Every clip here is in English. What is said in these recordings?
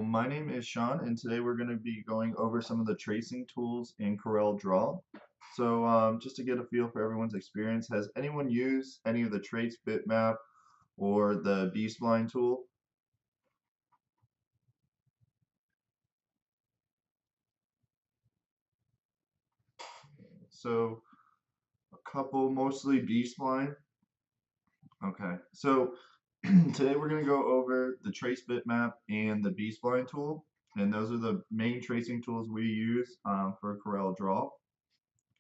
My name is Sean, and today we're going to be going over some of the tracing tools in CorelDRAW. Just to get a feel for everyone's experience, has anyone used any of the trace bitmap or the Bspline tool? So, a couple, mostly Bspline. Okay, so today we're going to go over the trace bitmap and the Bspline tool, and those are the main tracing tools we use for CorelDRAW.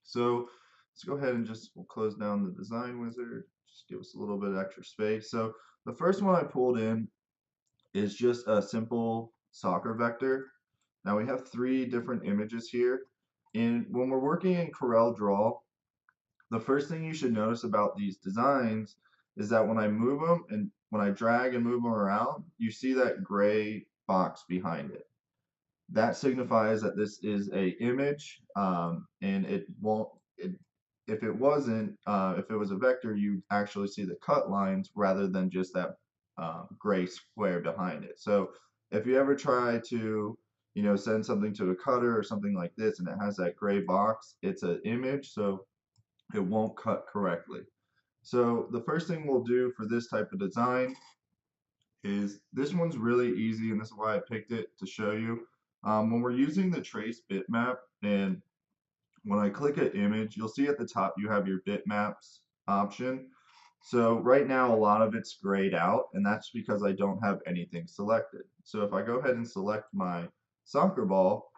So let's go ahead and we'll close down the design wizard, just give us a little bit of extra space. So the first one I pulled in is just a simple soccer vector. Now we have three different images here. And when we're working in CorelDRAW, the first thing you should notice about these designs is that when I move them and when I drag and move them around, you see that gray box behind it. That signifies that this is a image, and it won't. If it wasn't, if it was a vector, you'd actually see the cut lines rather than just that gray square behind it. So if you ever try to, send something to a cutter or something like this, and it has that gray box, it's an image, so it won't cut correctly. So the first thing we'll do for this type of design is this one's really easy, and this is why I picked it to show you. When we're using the trace bitmap, and when I click an image, you'll see at the top you have your bitmaps option. So right now a lot of it's grayed out, and that's because I don't have anything selected. So if I go ahead and select my soccer ball,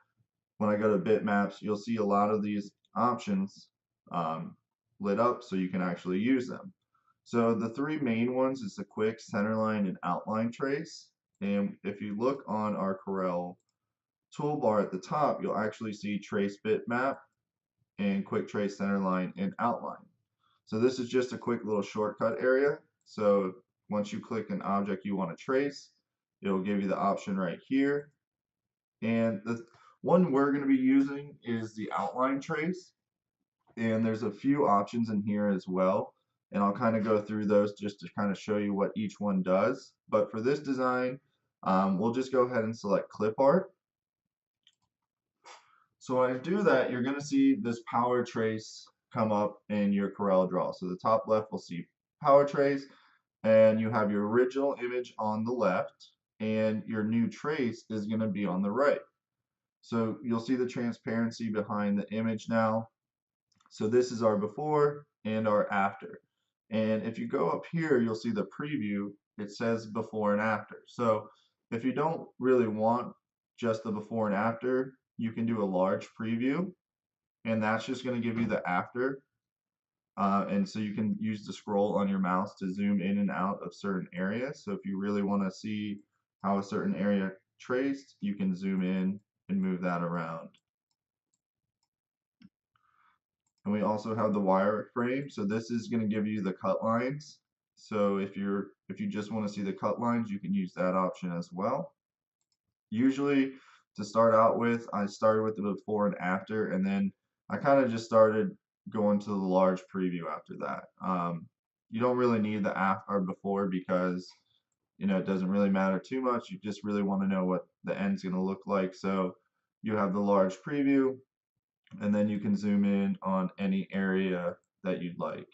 when I go to bitmaps, you'll see a lot of these options lit up so you can actually use them. So the three main ones is the quick, centerline, and outline trace. And if you look on our Corel toolbar at the top, you'll actually see trace bitmap and quick trace, centerline, and outline. So this is just a quick little shortcut area. So once you click an object you want to trace, it'll give you the option right here. And the one we're going to be using is the outline trace. And there's a few options in here as well. And I'll kind of go through those just to kind of show you what each one does. But for this design, we'll just go ahead and select clip art. So when I do that, you're going to see this power trace come up in your CorelDRAW. So the top left will see power trace, and you have your original image on the left, and your new trace is going to be on the right. So you'll see the transparency behind the image now. So this is our before and our after. And if you go up here, you'll see the preview. It says before and after. So if you don't really want just the before and after, you can do a large preview, and that's just going to give you the after. And so you can use the scroll on your mouse to zoom in and out of certain areas. So if you really want to see how a certain area traced, you can zoom in and move that around. And we also have the wireframe. So this is going to give you the cut lines. So if you just want to see the cut lines, you can use that option as well. Usually to start out with, I started with the before and after, and then I kind of just started going to the large preview after that. You don't really need the after or before because it doesn't really matter too much. You just really want to know what the end's going to look like. So you have the large preview, and then you can zoom in on any area that you'd like.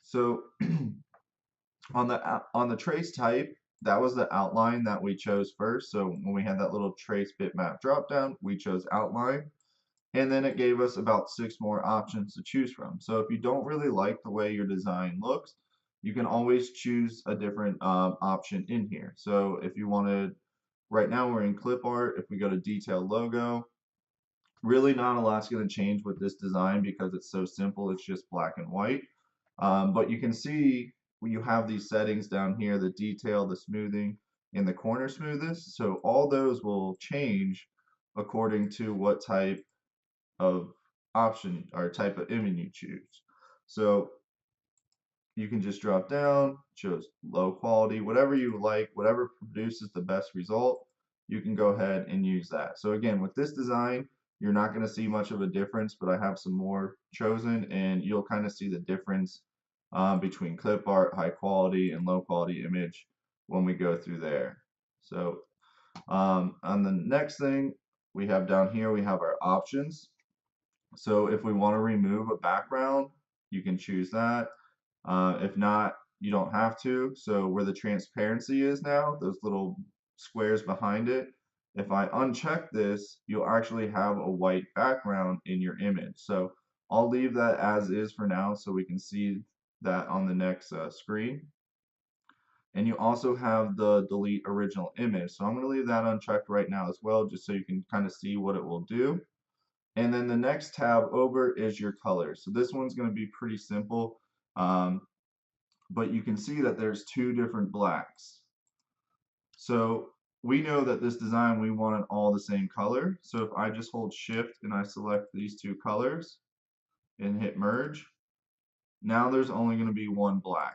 So on the trace type, that was the outline that we chose first. So when we had that little trace bitmap dropdown, we chose outline. And then it gave us about 6 more options to choose from. So if you don't really like the way your design looks, you can always choose a different option in here. So if you wanted, right now we're in clip art, if we go to detail logo, really not a lot's going to change with this design because it's so simple, it's just black and white. But you can see you have these settings down here, the detail, the smoothing, and the corner smoothness. So all those will change according to what type of option or type of image you choose. So you can just drop down, choose low quality, whatever you like, whatever produces the best result, you can go ahead and use that. So again, with this design, you're not going to see much of a difference, but I have some more chosen, and you'll kind of see the difference between clip art, high quality, and low quality image when we go through there. So On the next thing we have down here, we have our options. So if we want to remove a background, you can choose that. If not, you don't have to. So where the transparency is now, those little squares behind it, if I uncheck this, you'll actually have a white background in your image. So I'll leave that as is for now so we can see that on the next screen. And you also have the delete original image. So I'm going to leave that unchecked right now as well, just so you can kind of see what it will do. And then the next tab over is your color. So this one's going to be pretty simple, but you can see that there's two different blacks. So we know that this design, we want it all the same color. So if I just hold shift and I select these two colors and hit merge, now there's only going to be one black.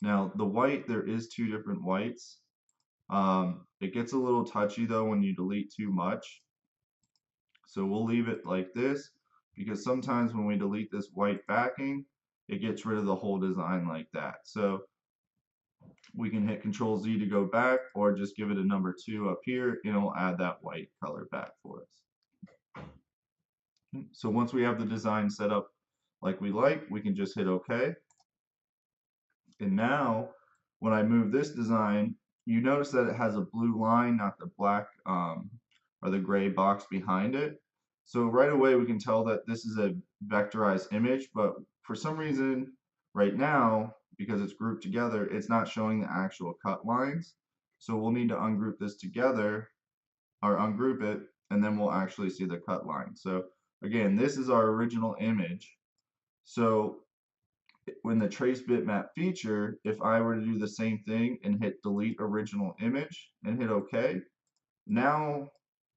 Now the white, there is two different whites. It gets a little touchy though when you delete too much. So we'll leave it like this because sometimes when we delete this white backing, it gets rid of the whole design like that. So we can hit Control Z to go back or just give it a number 2 up here and it'll add that white color back for us. So once we have the design set up like we can just hit OK. And now when I move this design, you notice that it has a blue line, not the black or the gray box behind it. So right away we can tell that this is a vectorized image, but for some reason right now, because it's grouped together, it's not showing the actual cut lines. So we'll need to ungroup this together or ungroup it, and then we'll actually see the cut line. So again, this is our original image. So when the trace bitmap feature, if I were to do the same thing and hit delete original image and hit OK, now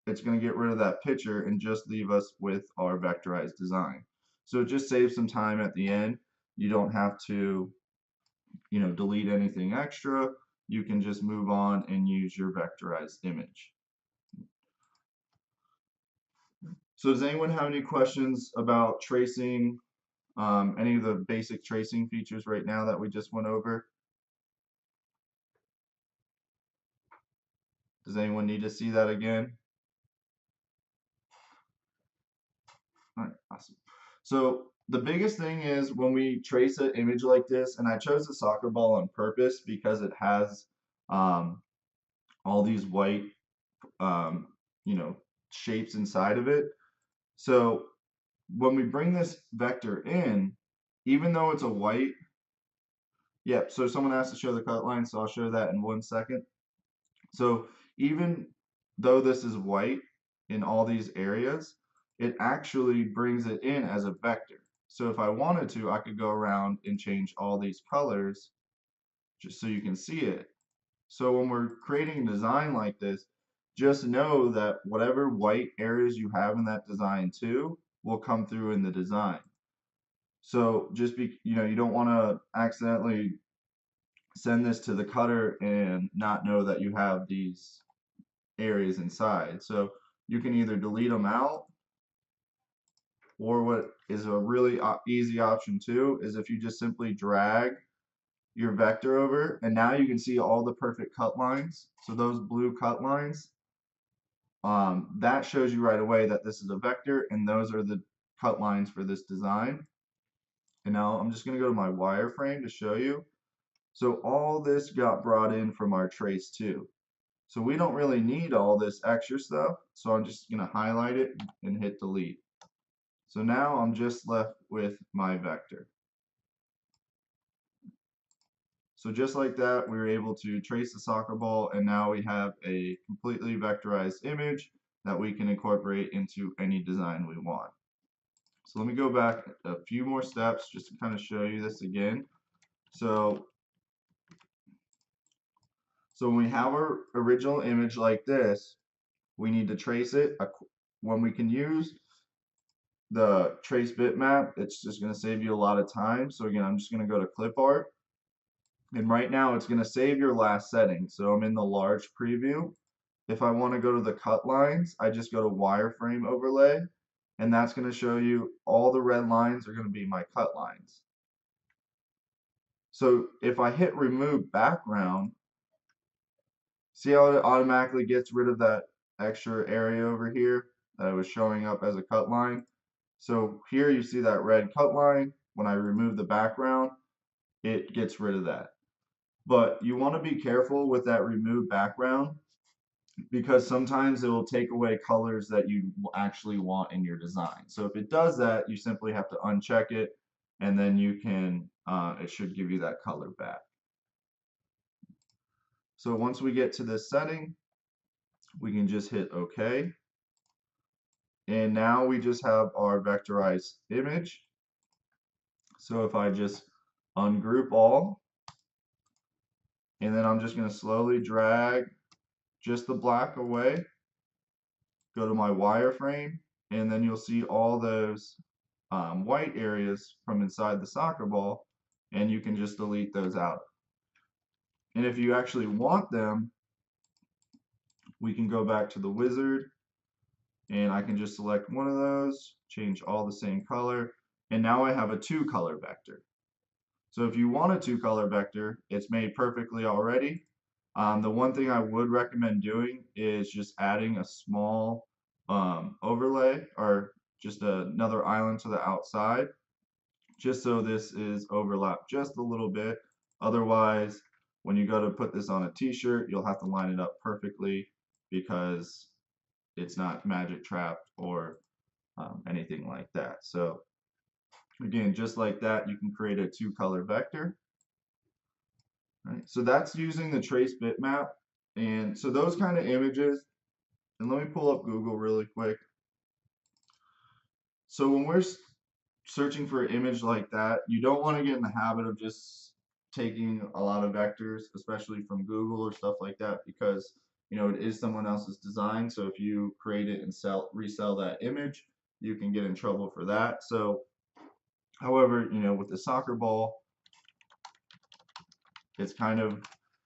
it's going to get rid of that picture and just leave us with our vectorized design. So it just saves some time at the end. You don't have to, delete anything extra. You can just move on and use your vectorized image. So does anyone have any questions about tracing, any of the basic tracing features right now that we just went over? Does anyone need to see that again? All right, awesome. So the biggest thing is when we trace an image like this, and I chose the soccer ball on purpose because it has all these white, um, shapes inside of it. So when we bring this vector in, even though it's a white, so someone asked to show the cut line, so I'll show that in 1 second. So even though this is white in all these areas, it actually brings it in as a vector. So if I wanted to, I could go around and change all these colors just so you can see it. So when we're creating a design like this, just know that whatever white areas you have in that design too will come through in the design. So just you don't want to accidentally send this to the cutter and not know that you have these areas inside. So you can either delete them out, or what is a really easy option too is if you just simply drag your vector over, and now you can see all the perfect cut lines. So those blue cut lines, that shows you right away that this is a vector and those are the cut lines for this design. And now I'm just going to go to my wireframe to show you. So all this got brought in from our trace too. So we don't really need all this extra stuff. So I'm just going to highlight it and hit delete. So now I'm just left with my vector. So just like that, we were able to trace the soccer ball, and now we have a completely vectorized image that we can incorporate into any design we want. So let me go back a few more steps just to kind of show you this again. So when we have our original image like this, we need to trace it. When we can use the trace bitmap, it's just going to save you a lot of time. So again, I'm just going to go to clip art. And right now it's going to save your last setting. So I'm in the large preview. If I want to go to the cut lines, I just go to wireframe overlay, and that's going to show you all the red lines are going to be my cut lines. So if I hit remove background, See how it automatically gets rid of that extra area over here that was showing up as a cut line? So here you see that red cut line. When I remove the background, it gets rid of that. But you want to be careful with that remove background because sometimes it will take away colors that you actually want in your design. So if it does that, you simply have to uncheck it, and then you can, it should give you that color back. So once we get to this setting, we can just hit OK. And now we just have our vectorized image. So if I just ungroup all, and then I'm just going to slowly drag just the black away, go to my wireframe, and then you'll see all those white areas from inside the soccer ball, and you can just delete those out. And if you actually want them, we can go back to the wizard, and I can just select one of those, change all the same color, and now I have a 2-color vector. So if you want a 2-color vector, it's made perfectly already. The one thing I would recommend doing is just adding a small overlay or just another island to the outside, just so this is overlapped just a little bit. Otherwise, when you go to put this on a t-shirt, you'll have to line it up perfectly because it's not magic trapped or anything like that. So again, just like that, you can create a 2-color vector. Right? So that's using the trace bitmap. And so those kind of images, and let me pull up Google really quick. So when we're searching for an image like that, you don't want to get in the habit of just taking a lot of vectors, especially from Google or stuff like that, because it is someone else's design. So if you create it and resell that image, you can get in trouble for that. So however, with the soccer ball, it's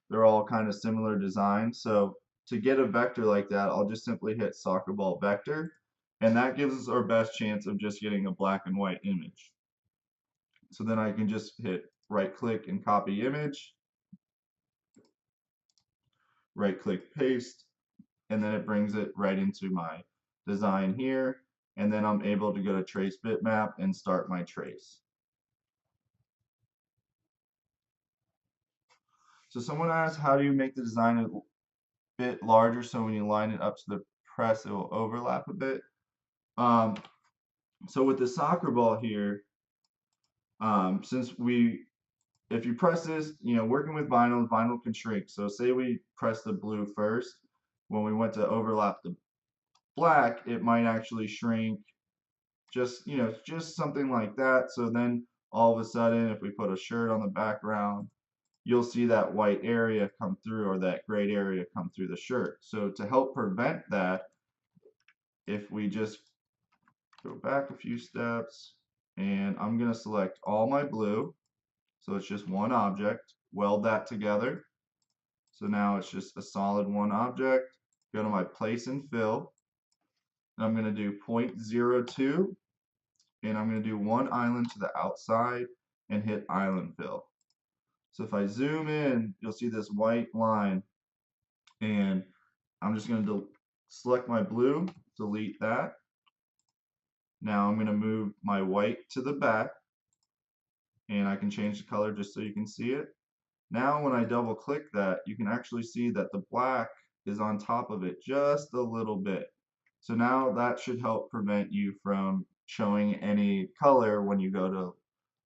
they're all kind of similar designs. So to get a vector like that, I'll just simply hit soccer ball vector, and that gives us our best chance of just getting a black and white image. So then I can just hit right click and copy image, right click paste, and then it brings it right into my design here, and then I'm able to go to trace bitmap and start my trace. So someone asked, how do you make the design a bit larger so when you line it up to the press it will overlap a bit? So with the soccer ball here, if you press this, working with vinyl can shrink. So say we press the blue first, when we went to overlap the black, it might actually shrink just something like that. So then all of a sudden, if we put a shirt on the background, you'll see that white area come through or that gray area come through the shirt. So to help prevent that, if we just go back a few steps, and I'm going to select all my blue, so it's just one object, weld that together. So now it's just a solid one object. Go to my place and fill, and I'm going to do 0.02, and I'm going to do one island to the outside and hit island fill. So if I zoom in, you'll see this white line, and I'm just going to select my blue, delete that. Now I'm going to move my white to the back, and I can change the color just so you can see it. Now when I double click that, you can actually see that the black is on top of it just a little bit. So now that should help prevent you from showing any color when you go to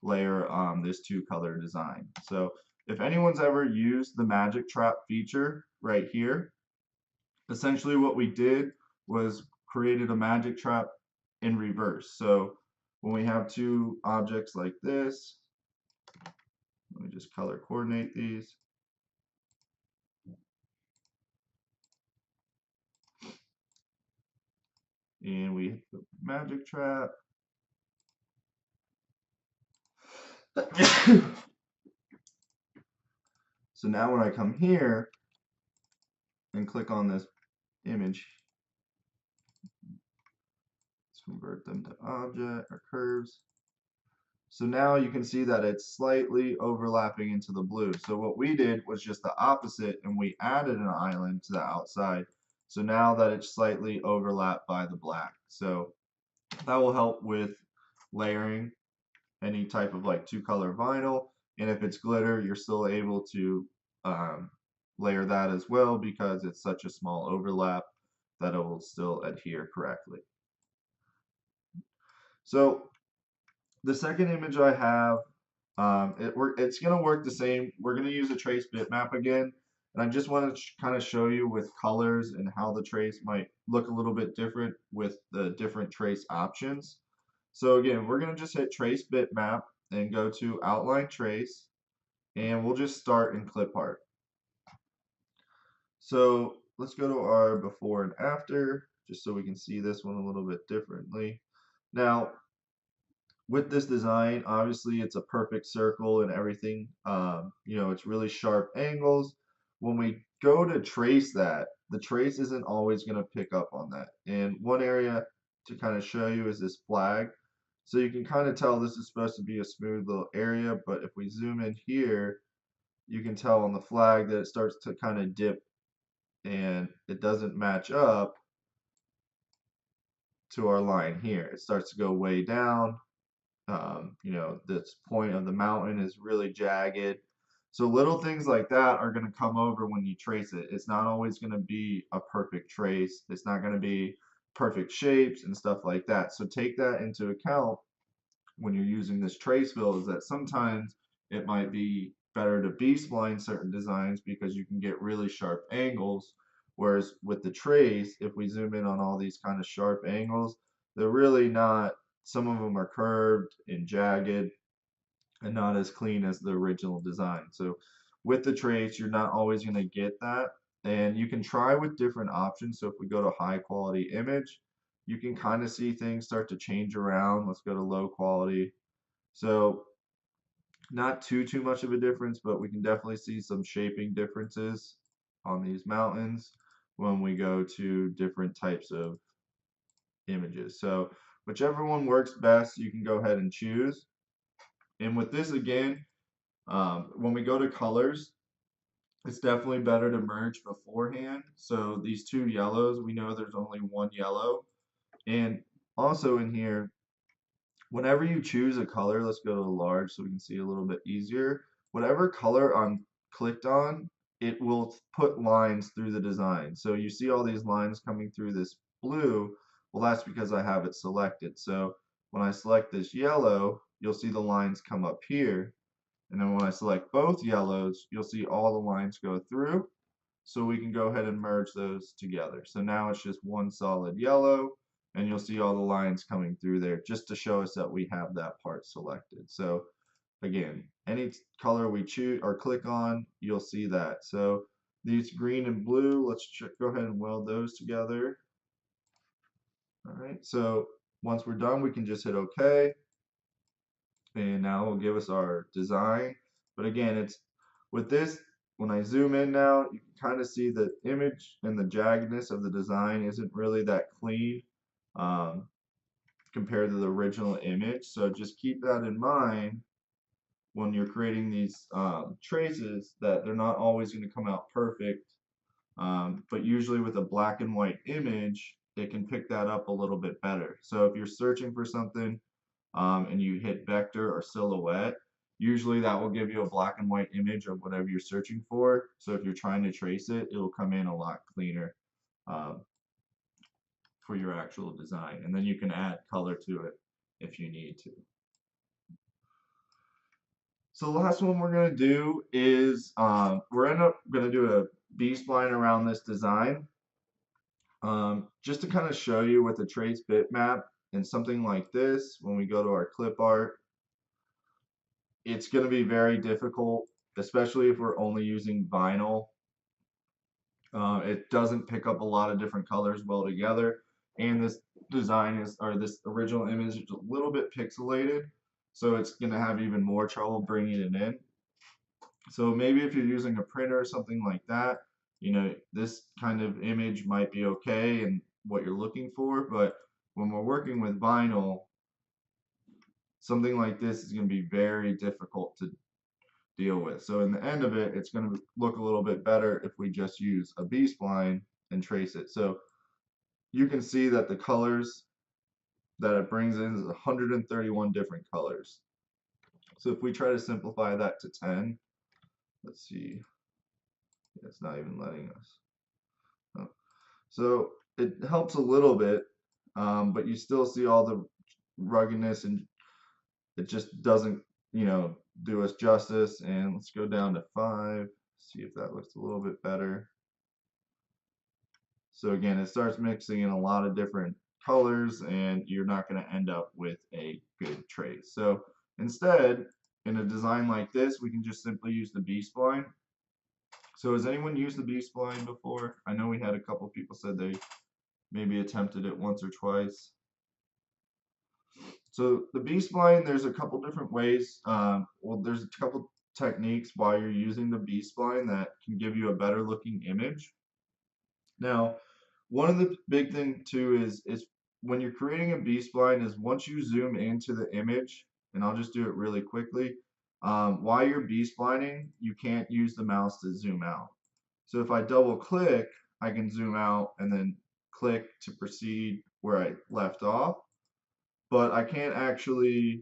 layer this 2-color design. So if anyone's ever used the magic trap feature right here, essentially what we did was created a magic trap in reverse. So when we have 2 objects like this, let me just color coordinate these. And we hit the magic trap. So now when I come here and click on this image, let's convert them to object or curves. So now you can see that it's slightly overlapping into the blue. So what we did was just the opposite, and we added an island to the outside. So now that it's slightly overlapped by the black. So that will help with layering any type of like two color vinyl. And if it's glitter, you're still able to um, layer that as well because it's such a small overlap that it will still adhere correctly. So the second image I have, it's going to work the same. We're going to use a trace bitmap again. And I just want to kind of show you with colors and how the trace might look a little bit different with the different trace options. So again, we're going to just hit trace bitmap and go to outline trace, and we'll just start in clip art. So let's go to our before and after, just so we can see this one a little bit differently. Now, with this design, obviously it's a perfect circle and everything. It's really sharp angles. When we go to trace that, the trace isn't always going to pick up on that. And one area to kind of show you is this flag. So you can kind of tell this is supposed to be a smooth little area, but if we zoom in here, you can tell on the flag that it starts to kind of dip and it doesn't match up to our line here. It starts to go way down. This point of the mountain is really jagged. So little things like that are going to come over when you trace it. It's not always going to be a perfect trace. It's not going to be perfect shapes and stuff like that. So take that into account when you're using this trace fill, is that sometimes it might be better to B-spline certain designs because you can get really sharp angles. Whereas with the trace, if we zoom in on all these kind of sharp angles, they're really not, some of them are curved and jagged and not as clean as the original design. So with the trace, you're not always going to get that. And you can try with different options. So if we go to high quality image, you can kind of see things start to change around. Let's go to low quality. So not too much of a difference, but we can definitely see some shaping differences on these mountains when we go to different types of images. So whichever one works best, you can go ahead and choose. And with this again, when we go to colors, it's definitely better to merge beforehand. So these two yellows, we know there's only one yellow. And also in here, whenever you choose a color, let's go to large so we can see a little bit easier. Whatever color I'm clicked on, it will put lines through the design. So you see all these lines coming through this blue. Well, that's because I have it selected. So when I select this yellow, you'll see the lines come up here. And then when I select both yellows, you'll see all the lines go through. So we can go ahead and merge those together. So now it's just one solid yellow, and you'll see all the lines coming through there just to show us that we have that part selected. So again, any color we choose or click on, you'll see that. So these green and blue, let's go ahead and weld those together. All right, so once we're done, we can just hit OK. And now it'll give us our design. But again, it's with this, when I zoom in now, you can kind of see the image and the jaggedness of the design isn't really that clean um, compared to the original image. So just keep that in mind when you're creating these traces, that they're not always going to come out perfect. But usually with a black and white image, it can pick that up a little bit better. So if you're searching for something and you hit vector or silhouette, usually that will give you a black and white image of whatever you're searching for. So if you're trying to trace it, it'll come in a lot cleaner um, for your actual design. And then you can add color to it if you need to. So the last one we're going to do is we're going to do a B-spline around this design. Just to kind of show you with the trace bitmap and something like this, when we go to our clip art, it's going to be very difficult, especially if we're only using vinyl. It doesn't pick up a lot of different colors well together, and this design is, or this original image is a little bit pixelated, so it's going to have even more trouble bringing it in. So maybe if you're using a printer or something like that, this kind of image might be okay and what you're looking for, but when we're working with vinyl, something like this is going to be very difficult to deal with. So in the end of it, it's going to look a little bit better if we just use a B-spline and trace it. So you can see that the colors that it brings in is 131 different colors. So if we try to simplify that to 10, let's see, it's not even letting us. Oh. So it helps a little bit, but you still see all the ruggedness, and it just doesn't, do us justice. And let's go down to 5, see if that looks a little bit better. So again, it starts mixing in a lot of different colors, and you're not going to end up with a good trace. So instead, in a design like this, we can just simply use the B-spline. So has anyone used the B-spline before? I know we had a couple people said they maybe attempted it once or twice. So the B-spline, there's a couple different ways. Well, there's a couple techniques while you're using the B-spline that can give you a better looking image. Now, one of the big thing too is when you're creating a B-spline is once you zoom into the image, and I'll just do it really quickly. While you're B-splining, you can't use the mouse to zoom out. So if I double click, I can zoom out and then click to proceed where I left off. But I can't actually,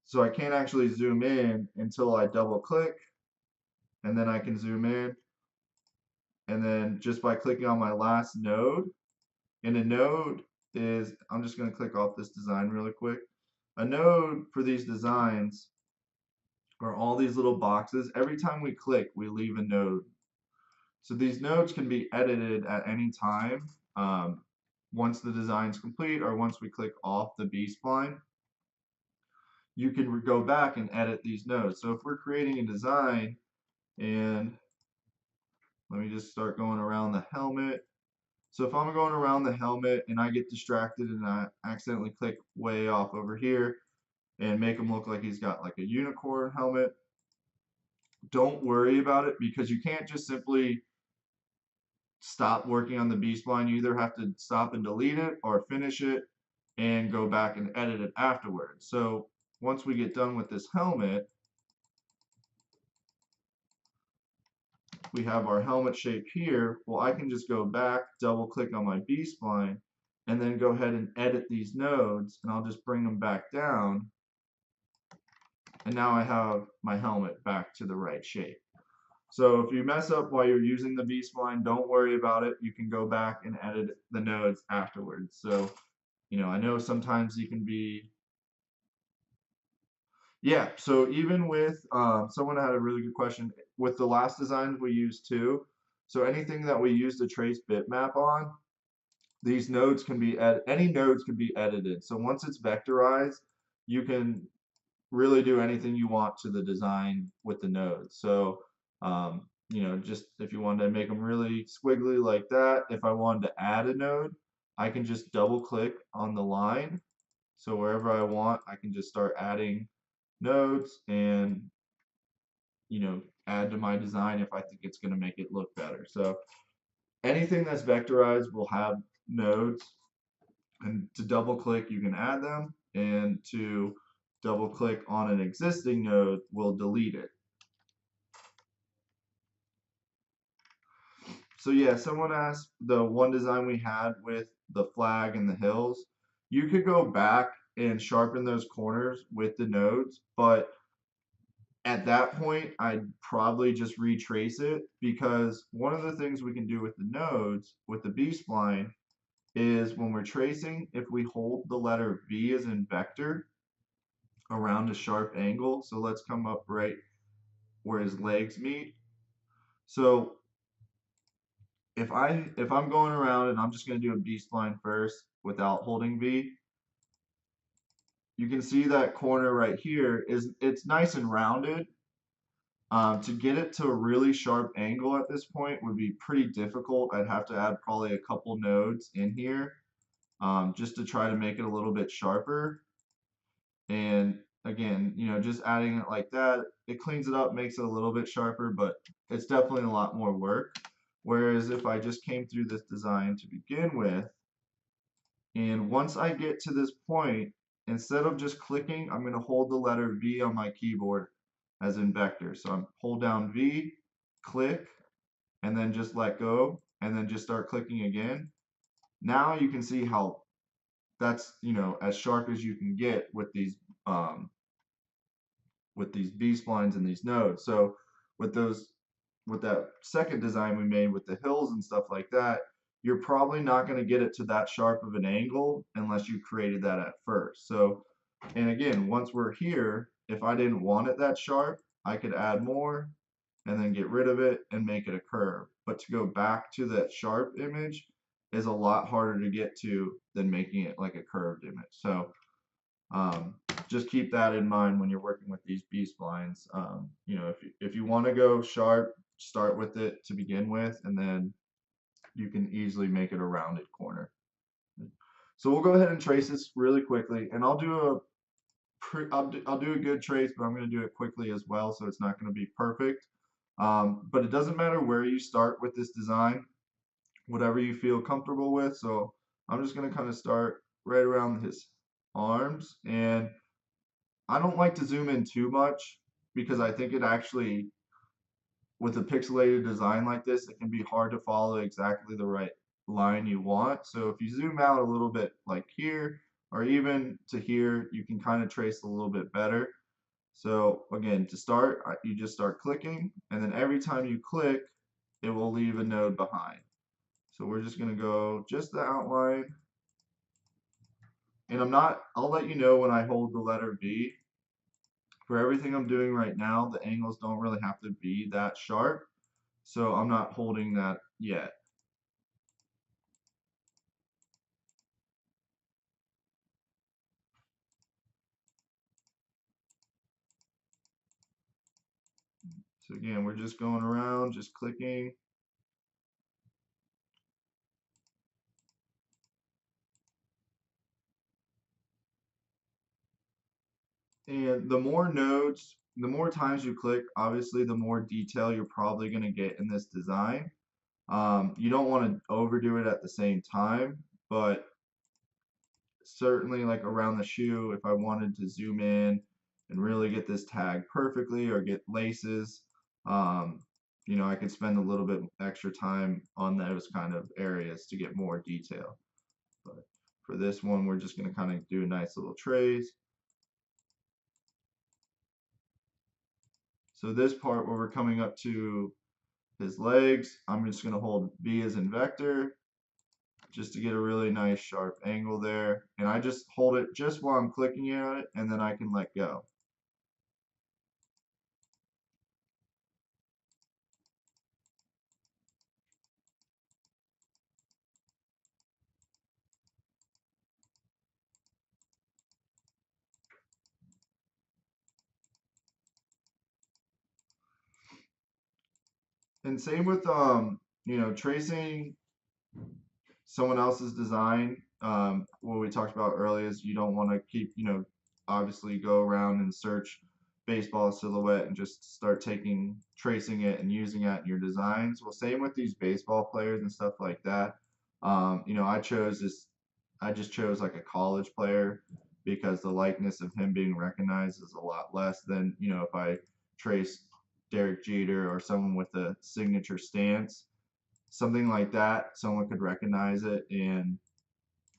so I can't actually zoom in until I double click, and then I can zoom in. And then just by clicking on my last node, and a node is, I'm just going to click off this design really quick. A node for these designs are all these little boxes. Every time we click, we leave a node. So these nodes can be edited at any time once the design is complete, or once we click off the B-spline. You can go back and edit these nodes. So if we're creating a design, and let me just start going around the helmet. So if I'm going around the helmet and I get distracted and I accidentally click way off over here and make him look like he's got like a unicorn helmet, don't worry about it, because you can't just simply stop working on the B-spline. You either have to stop and delete it or finish it and go back and edit it afterwards. So once we get done with this helmet, we have our helmet shape here. Well, I can just go back, double click on my B-spline, and then go ahead and edit these nodes, and I'll just bring them back down. And now I have my helmet back to the right shape. So if you mess up while you're using the B-spline, don't worry about it. You can go back and edit the nodes afterwards. So, I know sometimes you can be, yeah, so even with, someone had a really good question. With the last designs we used too, so anything that we use to trace bitmap on, these nodes can be, any nodes can be edited. So once it's vectorized, you can really do anything you want to the design with the nodes. So, just if you wanted to make them really squiggly like that, if I wanted to add a node, I can just double click on the line. So wherever I want, I can just start adding nodes and, add to my design if I think it's going to make it look better. So anything that's vectorized will have nodes, and to double click, you can add them, and to double click on an existing node will delete it. So yeah, someone asked the one design we had with the flag and the hills. You could go back and sharpen those corners with the nodes, but at that point, I'd probably just retrace it, because one of the things we can do with the nodes, with the B-spline, is when we're tracing, if we hold the letter V as in vector around a sharp angle, so let's come up right where his legs meet. So if I'm going around and I'm just going to do a B-spline first without holding V, you can see that corner right here it's nice and rounded. To get it to a really sharp angle at this point would be pretty difficult. I'd have to add probably a couple nodes in here just to try to make it a little bit sharper. And again, just adding it like that, it cleans it up, makes it a little bit sharper, but it's definitely a lot more work. Whereas if I just came through this design to begin with, And once I get to this point, instead of just clicking, I'm going to hold the letter V on my keyboard as in vector. So I'm hold down V, click, and then just let go, and then just start clicking again. Now you can see how that's, as sharp as you can get um, with these B splines and these nodes. So with those, with that second design we made with the hills and stuff like that, you're probably not going to get it to that sharp of an angle unless you created that at first. So, and again, once we're here, if I didn't want it that sharp, I could add more and then get rid of it and make it a curve. But to go back to that sharp image is a lot harder to get to than making it like a curved image. So um, just keep that in mind when you're working with these B splines. If you want to go sharp, start with it to begin with, and then you can easily make it a rounded corner. So we'll go ahead and trace this really quickly, and I'll do a good trace, but I'm going to do it quickly as well, so it's not going to be perfect. But it doesn't matter where you start with this design, whatever you feel comfortable with. So I'm just going to kind of start right around his arms, and I don't like to zoom in too much because I think it actually, with a pixelated design like this, it can be hard to follow exactly the right line you want. So if you zoom out a little bit like here, or even to here, you can kind of trace a little bit better. So again, to start, you just start clicking, and then every time you click, it will leave a node behind. So we're just going to go just the outline. And I'll let you know when I hold the letter V. For everything I'm doing right now, the angles don't really have to be that sharp, so I'm not holding that yet. So again, we're just going around, just clicking. And the more nodes, the more times you click, obviously the more detail you're probably going to get in this design. You don't want to overdo it at the same time, but certainly like around the shoe, if I wanted to zoom in and really get this tag perfectly or get laces, um, I could spend a little bit extra time on those kind of areas to get more detail. But for this one, we're just going to kind of do a nice little trace. So this part where we're coming up to his legs, I'm just going to hold V as in vector just to get a really nice sharp angle there. And I just hold it just while I'm clicking at it, and then I can let go. And same with tracing someone else's design. What we talked about earlier is you don't want to keep, obviously go around and search baseball silhouette and just start tracing it and using it in your designs. Well, same with these baseball players and stuff like that. I just chose like a college player because the likeness of him being recognized is a lot less than, if I trace Derek Jeter or someone with a signature stance, something like that, someone could recognize it. And,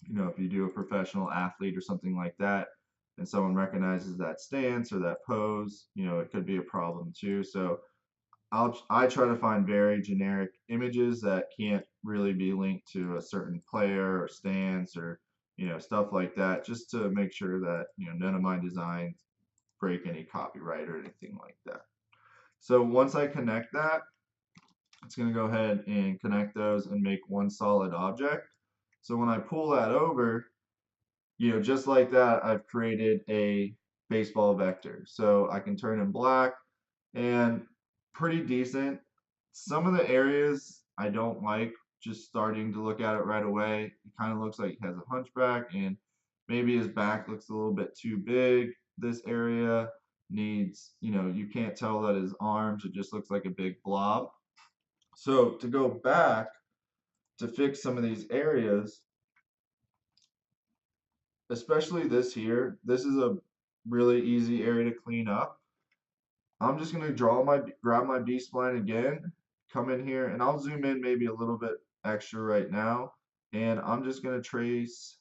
if you do a professional athlete or something like that, and someone recognizes that stance or that pose, it could be a problem too. So I try to find very generic images that can't really be linked to a certain player or stance or, stuff like that, just to make sure that, none of my designs break any copyright or anything like that. So once I connect that, it's going to go ahead and connect those and make one solid object. So when I pull that over, just like that, I've created a baseball vector. So I can turn in black and pretty decent. Some of the areas I don't like just starting to look at it right away. It kind of looks like he has a hunchback and maybe his back looks a little bit too big. This area needs, you can't tell that his arms, it just looks like a big blob. So to go back to fix some of these areas, especially this here, this is a really easy area to clean up. I'm just gonna grab my B-spline again, come in here, and I'll zoom in maybe a little bit extra right now, and I'm just gonna trace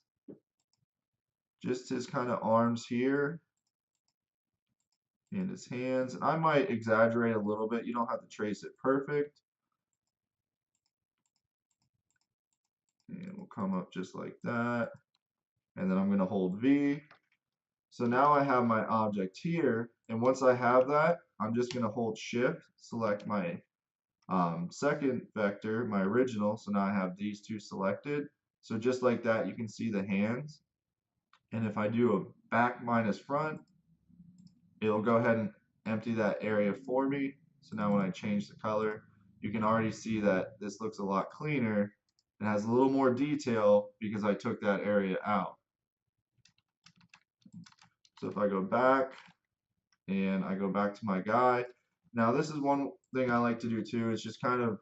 just his kind of arms here and his hands. I might exaggerate a little bit. You don't have to trace it perfect. And we'll come up just like that. And then I'm going to hold V. So now I have my object here. And once I have that, I'm just going to hold Shift, select my second vector, my original. So now I have these two selected. So just like that, you can see the hands. And if I do a back minus front, it'll go ahead and empty that area for me. So now when I change the color, you can already see that this looks a lot cleaner and has a little more detail because I took that area out. So if I go back and I go back to my guy, now this is one thing I like to do too, is just kind of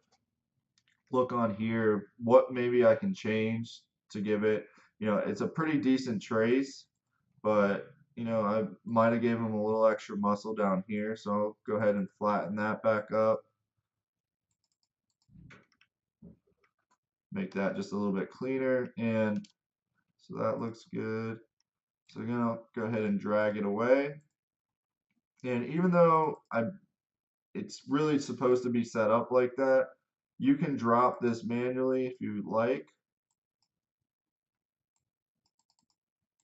look on here what maybe I can change to give it, it's a pretty decent trace, but I might have gave him a little extra muscle down here, so I'll go ahead and flatten that back up. Make that just a little bit cleaner, and so that looks good. So I'm gonna go ahead and drag it away. And even though it's really supposed to be set up like that, you can drop this manually if you like.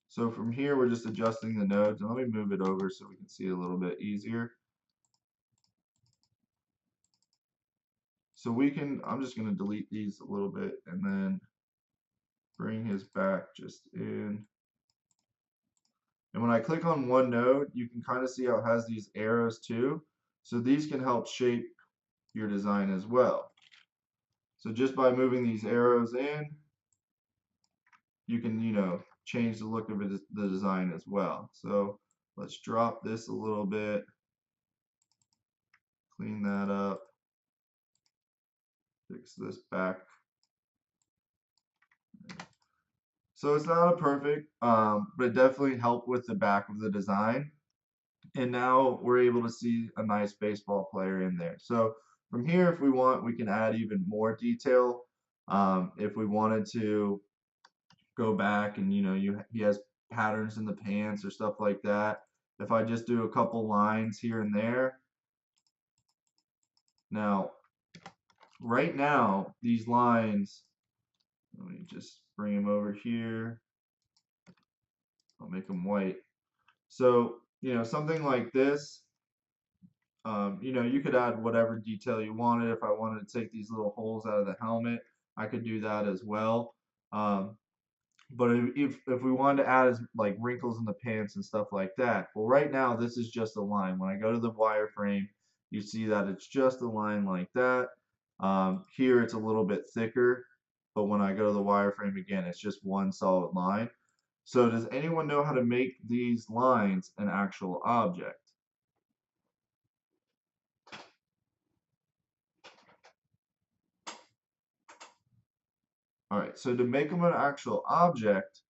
So from here, we're just adjusting the nodes, and let me move it over so we can see it a little bit easier. So I'm just going to delete these a little bit and then bring his back just in. And when I click on one node, you can kind of see how it has these arrows too. So these can help shape your design as well. So just by moving these arrows in, you can, change the look of the design as well. So let's drop this a little bit, clean that up, fix this back. So it's not a perfect, but it definitely helped with the back of the design. And now we're able to see a nice baseball player in there. So from here, if we want, we can add even more detail. If we wanted to go back and he has patterns in the pants or stuff like that. If I just do a couple lines here and there. Now, right now, these lines, let me just bring them over here. I'll make them white. So, something like this, you could add whatever detail you wanted. If I wanted to take these little holes out of the helmet, I could do that as well. But if we wanted to add like wrinkles in the pants and stuff like that, well, right now this is just a line. When I go to the wireframe, you see that it's just a line like that. Here it's a little bit thicker, but when I go to the wireframe again, it's just one solid line. So does anyone know how to make these lines an actual object? All right, so to make them an actual object,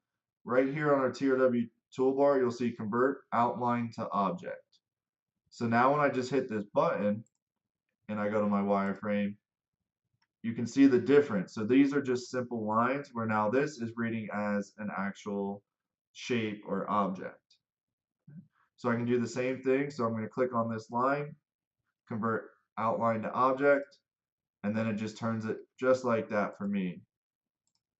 right here on our TRW toolbar, you'll see Convert Outline to Object. So now when I just hit this button and I go to my wireframe, you can see the difference. So these are just simple lines where now this is reading as an actual shape or object. So I can do the same thing. So I'm going to click on this line, Convert Outline to Object, and then it just turns it just like that for me.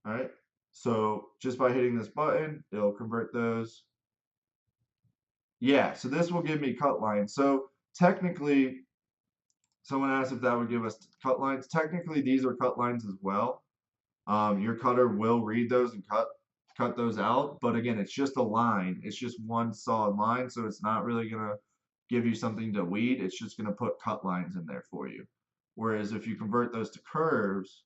All right. So just by hitting this button, it'll convert those. Yeah, so this will give me cut lines. So technically, someone asked if that would give us cut lines. Technically, these are cut lines as well. Your cutter will read those and cut those out. But again, it's just a line. It's just one solid line, so it's not really gonna give you something to weed. It's just gonna put cut lines in there for you. Whereas if you convert those to curves,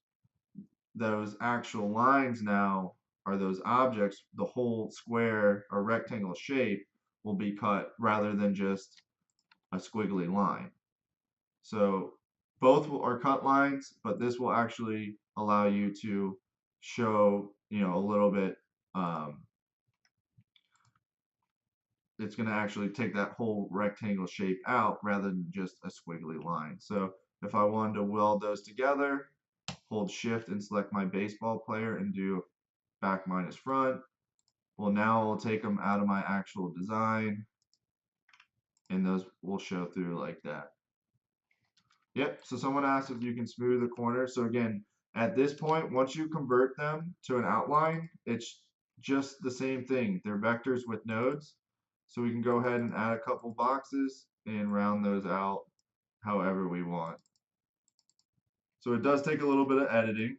those actual lines now are those objects. The whole square or rectangle shape will be cut rather than just a squiggly line. So both are cut lines, but this will actually allow you to show, a little bit it's going to actually take that whole rectangle shape out rather than just a squiggly line. So if I wanted to weld those together, hold shift and select my baseball player and do back minus front. Well, now I'll take them out of my actual design and those will show through like that. Yep, so someone asked if you can smooth the corners. So again, at this point, once you convert them to an outline, it's just the same thing. They're vectors with nodes. So we can go ahead and add a couple boxes and round those out however we want. So it does take a little bit of editing,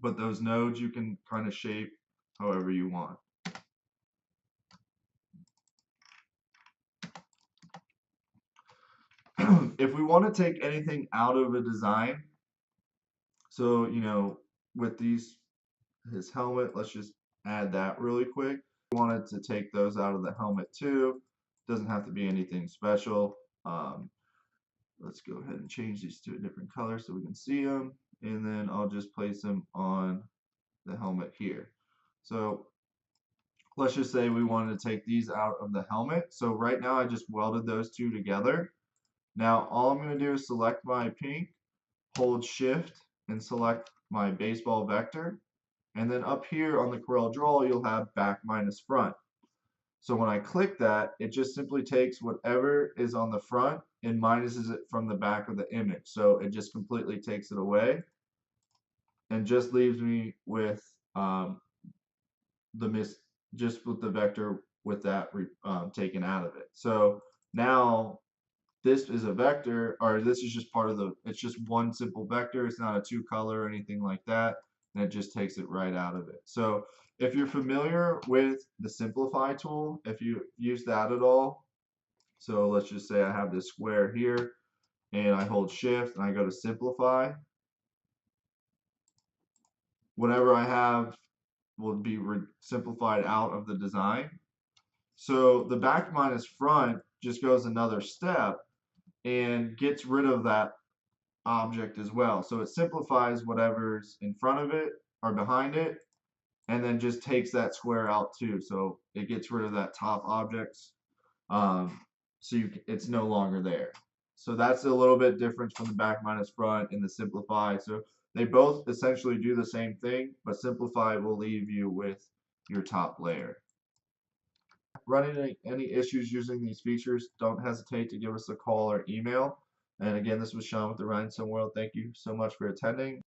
but those nodes you can kind of shape however you want. If we want to take anything out of a design, so with his helmet, let's just add that really quick. We wanted to take those out of the helmet too. Doesn't have to be anything special. Let's go ahead and change these to a different color so we can see them, and then I'll just place them on the helmet here. So let's just say we wanted to take these out of the helmet. So right now I just welded those two together. Now all I'm going to do is select my pink, hold shift, and select my baseball vector. And then up here on the CorelDRAW, you'll have back minus front. So when I click that, it just simply takes whatever is on the front and minuses it from the back of the image. So it just completely takes it away and just leaves me with just with the vector with that taken out of it. So now this is a vector, or this is just part of it's just one simple vector. It's not a two color or anything like that. And it just takes it right out of it. So if you're familiar with the simplify tool, if you use that at all, so let's just say I have this square here and I hold shift and I go to simplify. Whatever I have will be simplified out of the design. So the back minus front just goes another step and gets rid of that object as well. So it simplifies whatever's in front of it or behind it, and then just takes that square out too. So it gets rid of that top object. So it's no longer there. So that's a little bit different from the back minus front and the simplify. So they both essentially do the same thing, but simplify will leave you with your top layer. Running any issues using these features, don't hesitate to give us a call or email. And again, this was Sean with the Rhinestone World. Thank you so much for attending.